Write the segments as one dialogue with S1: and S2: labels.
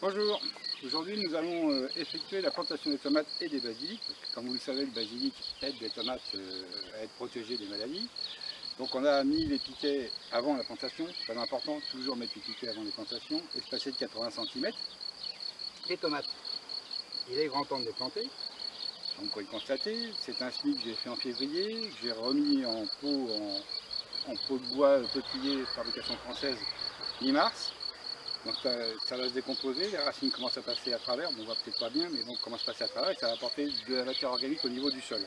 S1: Bonjour, aujourd'hui nous allons effectuer la plantation des tomates et des basiliques, parce que comme vous le savez le basilic aide les tomates à être protégées des maladies. Donc on a mis les piquets avant la plantation, très important, toujours mettre les piquets avant les plantations, espacés de 80 cm. Les tomates, il est grand temps de les planter, donc vous pouvez le constater, c'est un semis que j'ai fait en février, que j'ai remis en pot de bois peuplier fabrication française mi-mars. Donc ça va se décomposer, les racines commencent à passer à travers, bon, on voit peut-être pas bien, mais bon, on commence à passer à travers et ça va apporter de la matière organique au niveau du sol.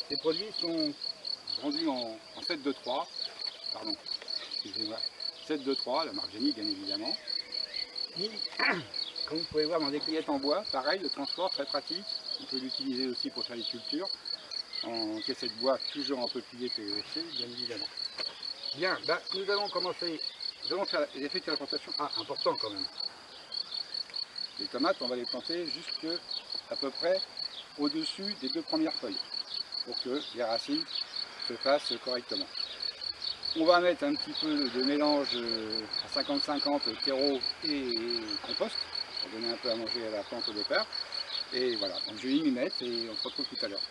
S1: Les produits sont vendus en 7-2-3, pardon, excusez-moi, 7-2-3, la marque Génie bien évidemment. Et, comme vous pouvez voir dans des cueillettes en bois, pareil, le transport très pratique, on peut l'utiliser aussi pour faire les cultures, en caissette de bois, toujours en peuplier PVC, bien évidemment. Bien, bah, nous allons commencer, nous allons faire effectuer la plantation, important quand même. Les tomates, on va les planter jusque à peu près au-dessus des 2 premières feuilles pour que les racines se fassent correctement. On va mettre un petit peu de mélange à 50-50 terreau et compost pour donner un peu à manger à la plante au départ. Et voilà, donc je vais y mettre et on se retrouve tout à l'heure.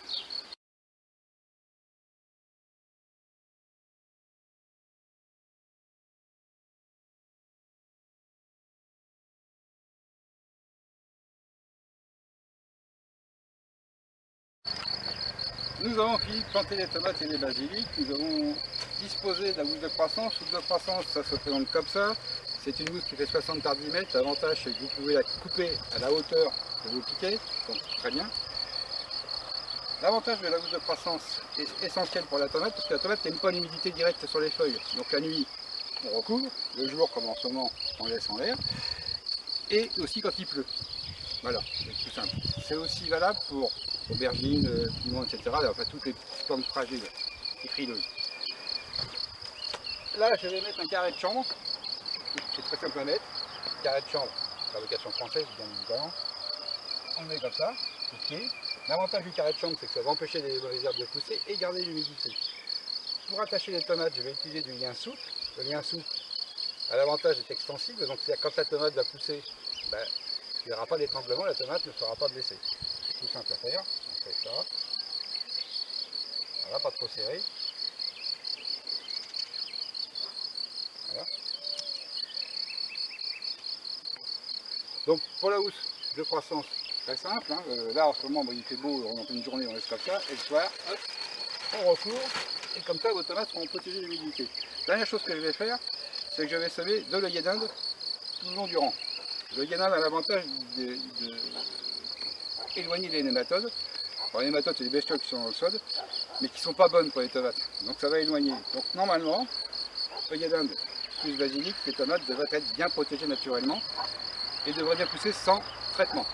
S1: Nous avons fini de planter les tomates et les basiliques. Nous avons disposé de la housse de croissance. Housse de croissance, ça se présente comme ça. C'est une housse qui fait 60 par 10 mètres. L'avantage, c'est que vous pouvez la couper à la hauteur de vos piquets, donc très bien. L'avantage de la housse de croissance est essentiel pour la tomate, parce que la tomate n'aime pas l'humidité directe sur les feuilles. Donc la nuit, on recouvre. Le jour, comme en ce moment, on laisse en l'air. Et aussi quand il pleut. Voilà, c'est tout simple. C'est aussi valable pour aubergines, piments, etc. Enfin, toutes les plantes fragiles et frileuses. Là, je vais mettre un carré de chanvre. C'est très simple à mettre. Carré de chanvre, fabrication française, bien évidemment. On le met comme ça, ok. L'avantage du carré de chanvre, c'est que ça va empêcher les mauvaises herbes de pousser et garder l'humidité. Pour attacher les tomates, je vais utiliser du lien souple. Le lien souple a l'avantage d'être extensible, donc quand la tomate va pousser, ben, il n'y aura pas d'étranglement, la tomate ne sera pas blessée. C'est tout simple à faire. On fait ça. Voilà, pas trop serré. Voilà. Donc pour la housse de croissance, très simple. Hein. Là en ce moment, bon, il fait beau, on en fait une journée, on laisse comme ça. Et le soir, hop, on recouvre. Et comme ça, vos tomates seront protégées de l'humidité. Dernière chose que je vais faire, c'est que je vais semer de l'œillet d'Inde tout le long du rang. L'œillet d'Inde a l'avantage d'éloigner les nématodes. Alors, les nématodes, c'est des bestioles qui sont dans le sol, mais qui ne sont pas bonnes pour les tomates. Donc ça va éloigner. Donc normalement, œillet d'Inde plus basilic, les tomates devraient être bien protégées naturellement et devraient bien pousser sans traitement.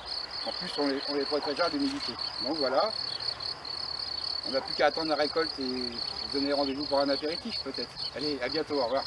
S1: En plus, on les protégera de l'humidité. Donc voilà, on n'a plus qu'à attendre la récolte et donner rendez-vous pour un apéritif peut-être. Allez, à bientôt, au revoir.